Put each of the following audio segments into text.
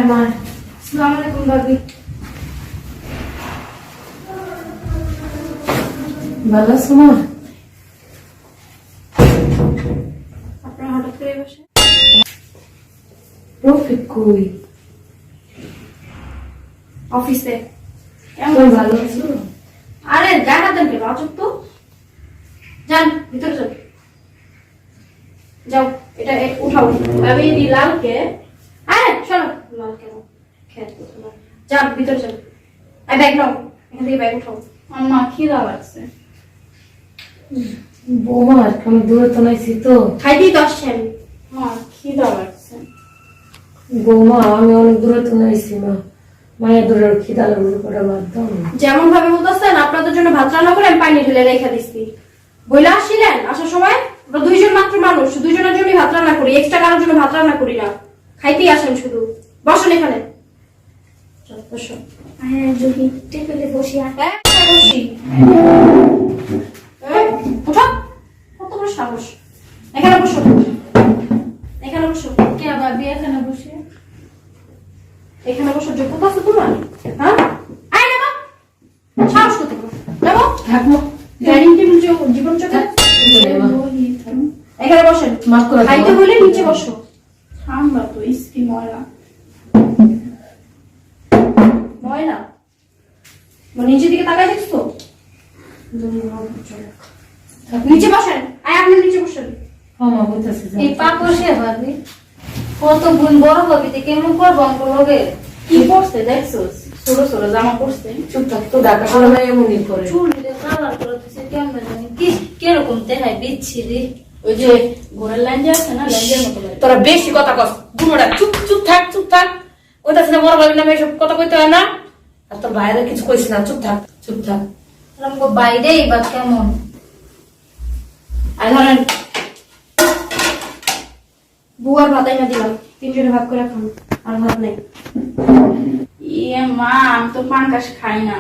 মার। আসসালামু আলাইকুম ভাবি। ভালো আছো মা? আপনার হঠাৎ করে বসে রফিক কই? অফিসে। তুই ভালো আছো? আরে দেখা দেন কে বাচক তো যান ভিতরে যান যাও এটা উঠাও ভাবি দি লালকে আরে চলো লাল কেন খেত তো তোমার যান ভিতরে যান আই ব্যাগ নাও এখান থেকে ব্যাগ উঠাও আমার মা খিদা লাগছে বৌমা আমি দূরে তো নাইছি তো খাইতেই তো আসছি আমি মা খিদা লাগছে বৌমা আমি অনেক দূরে তো নাইছি মা মায়ের দূরে খিদা লাগলো করে বাদ দাও না। যেমন ভাবে বলতেছেন আপনাদের জন্য ভাত রান্না করে আমি পানি ঢেলে রেখে দিচ্ছি বইলা আসছিলেন আসার সময় আমরা দুইজন মাত্র মানুষ দুইজনের জন্য ভাত রান্না করি এক্সট্রা কারোর জন্য ভাত রান্না করি না খাইতেই আসেন শুধু বসেন এখানে চল বসো হ্যাঁ যদি টেবিলে বসি আর হ্যাঁ বসি ওঠো কত বড় সাহস এখানে বসো এখানে বসো কে ভাবি এখানে বসে? এখানে বসো যোগ্যতা আছে তোমার হ্যাঁ আয় নেবো সাহস করতে নেবো থাকবো ডাইনিং টেবিল জীবন চোখে এখানে বসেন মাফ করে খাইতে দাও। হলে নিচে বসো ঠান্ডা তো ইসকি ময়লা ময়লা নিচের দিকে তাকাই দেখছো নিচে বসেন আয় আপনি নিচে বসেন ক্ষমা বলতেছি এই পাপসে ভাবি কত গুণ বড় ভাবিতে কেমন করবো অঙ্ক লগে কি পড়ছে দেখছো ছোট ছোট জামা পড়ছে চুপ থাক তো ডাকা করে না এমনই করে চুল কালার করতেছে কেমন জানি কি কিরকম দেখায় বিচ্ছিরি ওই যে ঘোড়ার লাইন যে আছে না লাইনের মতো লাগে তোরা বেশি কথা কস গুনোটা চুপ চুপ থাক কইতাছ না বড় ভাবি নামে এসব কথা কইতে হয় না আর তোর বাইরে কিছু কইস না চুপ থাক আমাকে বাইরে বা কেমন আর ধরেন বুয়ার ভাতাই না দিলাম তিনজনে ভাগ করে খান আর ভাত নেই ইয়ে মা আমি তো পাঙ্কাশ খাই না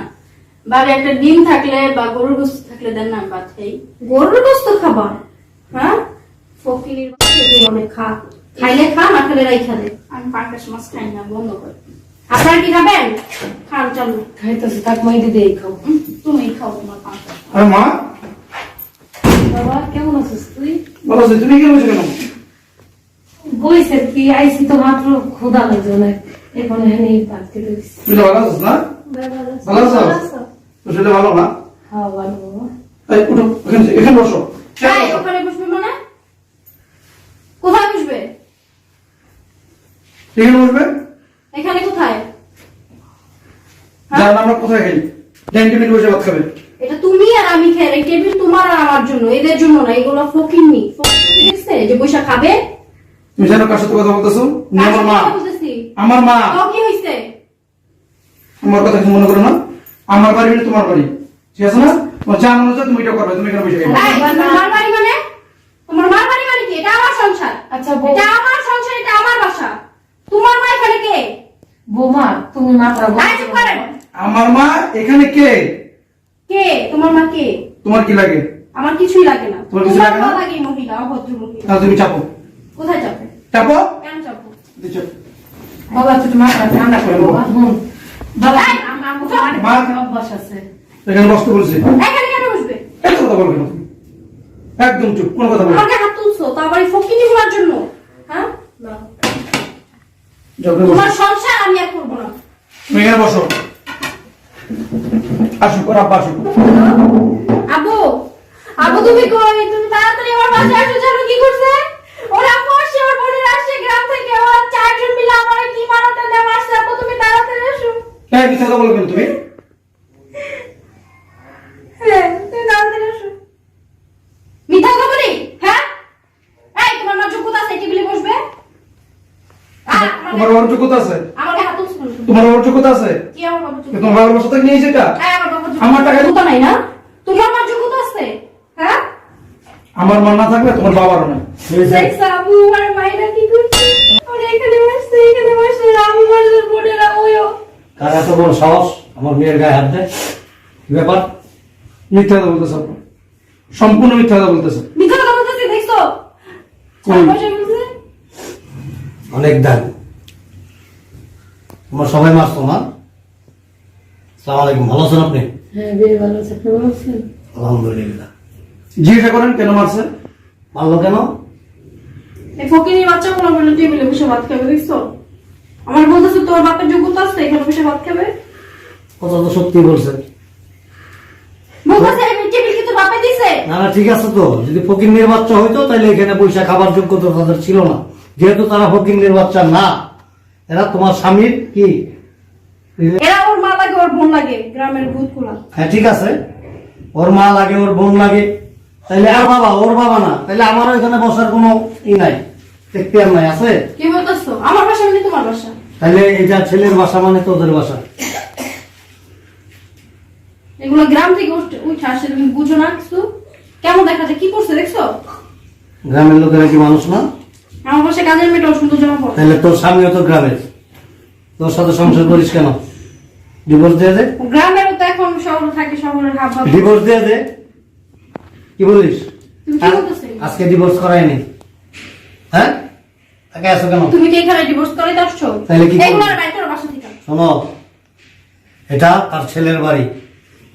বাবা একটা ডিম থাকলে বা গরুর গোস্ত থাকলে দেন না ভাত খাই গরুর গোস্ত খাবার হ্যাঁ ফকিরের অনেক খা খাইলে খা না খেলে রাইখা দে আমি পাঙ্কাশ মাছ খাই না বন্ধ করে আপনারা কি খাবেন খান চালু খাইতেছে থাক মাই দিদি খাও। তুমি খাও তোমার পাঙ্কাশ আরে মা বাবা কেমন আছিস তুই? ভালো আছে, তুমি কি বলছো কেন? বইছে কি আইছি তো মাত্র ক্ষুধা লাগছে অনেক এখন এখানে ভাত খেতে দিচ্ছি। তুমি তো ভালো আছিস না? ভালো আছো? তো সেটা ভালো না? খাওয়া ভালো বাবা। এই উঠো, এখানে বসো। এই, ওখানে বসবে মানে কোথায় বসবে এখানে বসবে? এখানে কোথায় জান আমরা কোথায় খাই? ডাইনিং টেবিলে বসে ভাত খাবে। এটা তুমি আর আমি খাই এই টেবিল তোমার আর আমার জন্য এদের জন্য না এগুলো ফকিরনি দেখছে যে পয়সা খাবে তুমি জানো কার সাথে কথা বলতেছো? উনি আমার মা। বলতেছি আমার মা। তো কি হইছে আমার কথা কিছু মনে করো না। আমার বাড়ি মানে তোমার বাড়ি, ঠিক আছে না? তোমার যা মনে হচ্ছে তুমি এটা করবে, তুমি এখানে বসে খাইবে। এই, তোমার মার বাড়ি মানে তোমার মার বাড়ি মানে কি এটা আমার সংসার আচ্ছা বৌ এটা আমার সংসার এটা আমার বাসা তোমার মা এখানে কে বৌমা তুমি মাত্রা এই, চুপ করেন আমার মা এখানে কে? কে তোমার মা কে তোমার কি লাগে? আমার কিছুই লাগে না তোমার কিছু লাগে না? মা লাগে মহিলা অভদ্র মহিলা তাহলে তুমি চাপো। কোথায় যাবে চাপো। কেন যাবো দিছো। বাবা তুই মাত্রা ঠান্ডা করে বাবা হুম বাবা এই, মা অভ্যাস আছে এখানে বসতে বলছি। এখানে কেন বসবে এত কথা বলবে না তুমি। একদম চুপ, কোনো কথা বলবে না। আমাকে হাত তুলছো তা আবার এই ফকিনি গুলার জন্য হ্যাঁ যাও, এখানে বসো। তোমার সংসার আমি আর করবো না তুমি এখানে বসো। আসুক, ওর আব্বা আসুক। আবু আবু তুমি কই তুমি তাড়াতাড়ি আমার বাসায় আসো জানো কি করছে ওরা আম্মু আসছে আমার বোনের আসছে গ্রাম থেকে ওরা চারজন মিলে আমার কি মারাটা নেওয়া আসছে আপু তুমি তাড়াতাড়ি আসো হ্যাঁ, মিথ্যা কথা বলবেন তুমি? হ্যাঁ তুমি তাড়াতাড়ি আসো মিথ্যা কথা বলি হ্যাঁ এই তোমার মা যোগ্যতা আছে টেবিলে বসবে তোমার বাবার যোগ্যতা আছে? আমাকে হাত তুলছো কেন? তোমার বাবার যোগ্যতা আছে? কি আমার বাবা যোগ্যতা তোমার বাবার বাসা থেকে নিয়েছে এটা? এই, আমার বাবা আমার টাকা যোগ্যতা নাই না তোমার মা যোগ্যতা আছে হ্যাঁ আমার মা না থাকলে তোমার বাবারও নেই। দেখছো আবু আমার মায়েরা কি করছে ওরা এখানে বসছে আমি বললাম বোনেরা ওইও কার এত বড় সাহস আমার মেয়ের গায়ে হাত দেয়? কি ব্যাপার? মিথ্যা কথা বলতেছে আপনি। সম্পূর্ণ মিথ্যা কথা বলতেছে। মিথ্যা কথা বলতেছি দেখছো কই? বসে বলছে অনেক দান। তোমরা সবাই মারছো না? আসসালামু আলাইকুম, ভালো আছেন আপনি? হ্যাঁ বিয়ে ভালো আছে, আপনি ভালো আছেন? আলহামদুলিল্লাহ। জিজ্ঞাসা করেন কেন মারছে? মারলো কেন? এই ফকিনীর বাচ্চাগুলো বলে টেবিলে বসে ভাত খাবে, দেখছো? আমার বলতেছে তোর বাপের যোগ্যতা আছে এখানে বসে ভাত খাবে? কথা তো সত্যি বলছে। বলতেছে এই টেবিল কি তোর বাপে দিছে? না না, ঠিক আছে তো, যদি ফকিন্নির বাচ্চা হইতো তাহলে এখানে পয়সা খাবার যোগ্যতা তাদের ছিল না। যেহেতু তারা ফকিন্নির বাচ্চা না, এরা তোমার স্বামীর কি? এরা ওর মা লাগে ওর বোন লাগে, গ্রামের ভূতগুলা। হ্যাঁ ঠিক আছে, ওর মা লাগে ওর বোন লাগে, তাইলে আর বাবা ওর বাবা না, তাইলে আমারও এখানে বসার কোনো ই নাই, এখতিয়ার নাই, আছে? কি বলতেছো? আমার বাসা মানে তোমার বাসা? তাইলে এটা ছেলের বাসা মানে তোদের বাসা। এগুলো গ্রাম থেকে উঠে আসে, তুমি বুঝো না কিছু? কেমন দেখা যায়, কি করছে দেখছো? গ্রামের লোকেরা কি মানুষ না? আমার বাসায় কাজের মেয়েটাও সুন্দর জামা পড়ে। তাহলে তোর স্বামীও তো গ্রামের, তোর সাথে সংসার করিস কেন? ডিভোর্স দিয়ে দে। গ্রামেরও তো এখন শহরে থাকে, শহরের হাব ভাব। ডিভোর্স দিয়ে দে। কি বলিস? তুমি কি বলতেছো? আজকে ডিভোর্স করায়নি, হ্যাঁ? তাকে আসো কেন? তুমি কি এখানে ডিভোর্স করাইতে আসছো? তাহলে কি করবে? এগুলো আর বাইর করো বাসা থেকে। শোনো, এটা তার ছেলের বাড়ি,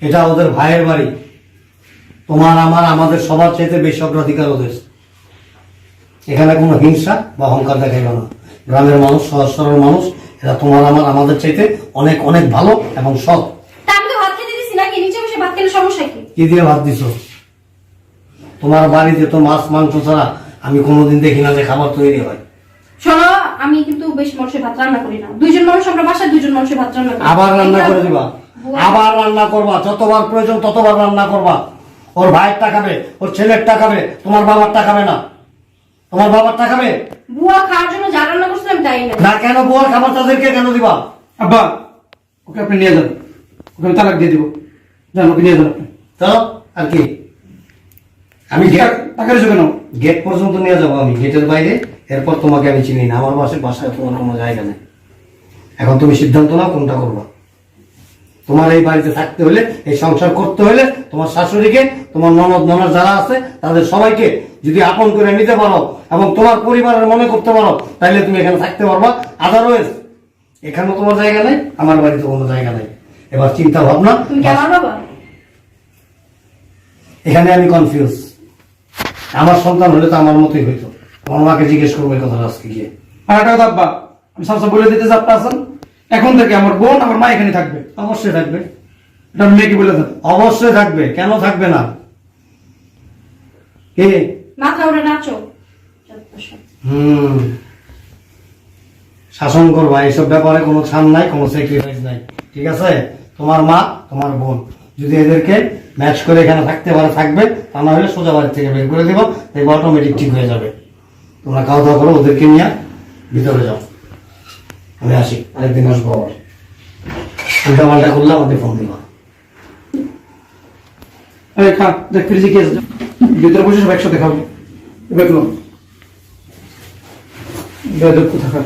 এটা ওদের ভাইয়ের বাড়ি। তোমার আমার আমাদের সবার চাইতে বেশি অগ্রাধিকার ওদের। এখানে কোনো হিংসা বা অহংকার দেখাইবে না। গ্রামের মানুষ, সহজ সরল মানুষ, এরা তোমার আমার আমাদের চাইতে অনেক অনেক ভালো এবং সৎ। তা আমি তো ভাত খেতে দিছি নাকি? নিচে বসে ভাত খেলে সমস্যা কি? কি দিয়ে ভাত দিছ? তোমার বাড়িতে তো মাছ মাংস ছাড়া আমি কোনোদিন দেখি না যে খাবার তৈরি হয়। শোনো, আমি কিন্তু বেশি মানুষের ভাত রান্না করি না। দুইজন মানুষ আমরা বাসায়, দুইজন মানুষের ভাত রান্না করি। আবার রান্না করে দিবা, আবার রান্না করবা, যতবার প্রয়োজন ততবার রান্না করবা। ওর ভাইয়ের টাকাবে, ওর ছেলের টাকাবে, তোমার বাবার টাকাবে না। তোমার বাবার টাকাবে বুয়া খাওয়ার জন্য যা রান্না করছিলাম তাই না। না, কেন বুয়ার খাবার তাদেরকে কেন দিবা? আব্বা, ওকে আপনি নিয়ে যান, ওকে আমি তালাক দিয়ে দিব। যান, ওকে নিয়ে যান আপনি। তো আর কি, আমি টাকা রেখে কেন? গেট পর্যন্ত নিয়ে যাবো, আমি গেটের বাইরে। এরপর তোমাকে আমি চিনি না, আমার বাসায় তোমার কোনো জায়গা নেই। এখন তুমি সিদ্ধান্ত নাও কোনটা করবা। তোমার এই বাড়িতে থাকতে হলে, এই সংসার করতে হলে, তোমার শাশুড়িকে, তোমার ননদ ননদ যারা আছে তাদের সবাইকে যদি আপন করে নিতে পারো এবং তোমার পরিবারের মনে করতে পারো, তাহলে তুমি এখানে থাকতে পারবা। আদারওয়াইজ এখানেও তোমার জায়গা নেই, আমার বাড়িতে কোনো জায়গা নেই। এবার চিন্তা ভাবনা। তুমি কি আমার বাবা? এখানে আমি কনফিউজ। আমার সন্তান হলে তো আমার মতোই হইতো। আমার মাকে জিজ্ঞেস করবো এই কথাটা আজকে গিয়ে। আর একটা কথা আব্বা, আমি সবসময় বলে দিতে চাপটা আছেন, এখন থেকে আমার বোন আমার মা এখানে থাকবে। অবশ্যই থাকবে, এটা আমি মেয়েকে বলে দেন। অবশ্যই থাকবে, কেন থাকবে না? কে? মাথা উঠে নাচো। শাসন করবা, এইসব ব্যাপারে কোনো ছাড় নাই, কোনো স্যাক্রিফাইস নাই, ঠিক আছে? তোমার মা, তোমার বোন যদি এদেরকে ম্যাচ করে এখানে থাকতে পারে থাকবে, তা না হলে সোজা বাড়ি থেকে বের করে দিব, দেখবো অটোমেটিক ঠিক হয়ে যাবে। তোমরা খাওয়া দাওয়া করো, ওদেরকে নিয়ে ভিতরে যাও। আমি আসি, আরেকদিন আসবো আবার। উল্টা পাল্টা করলে আমাকে ফোন দিবা। এই খা, দেখ ফ্রিজে কি আছে, ভিতরে বসে সব একসাথে খাবো। দেখলো বেদক কোথাকার।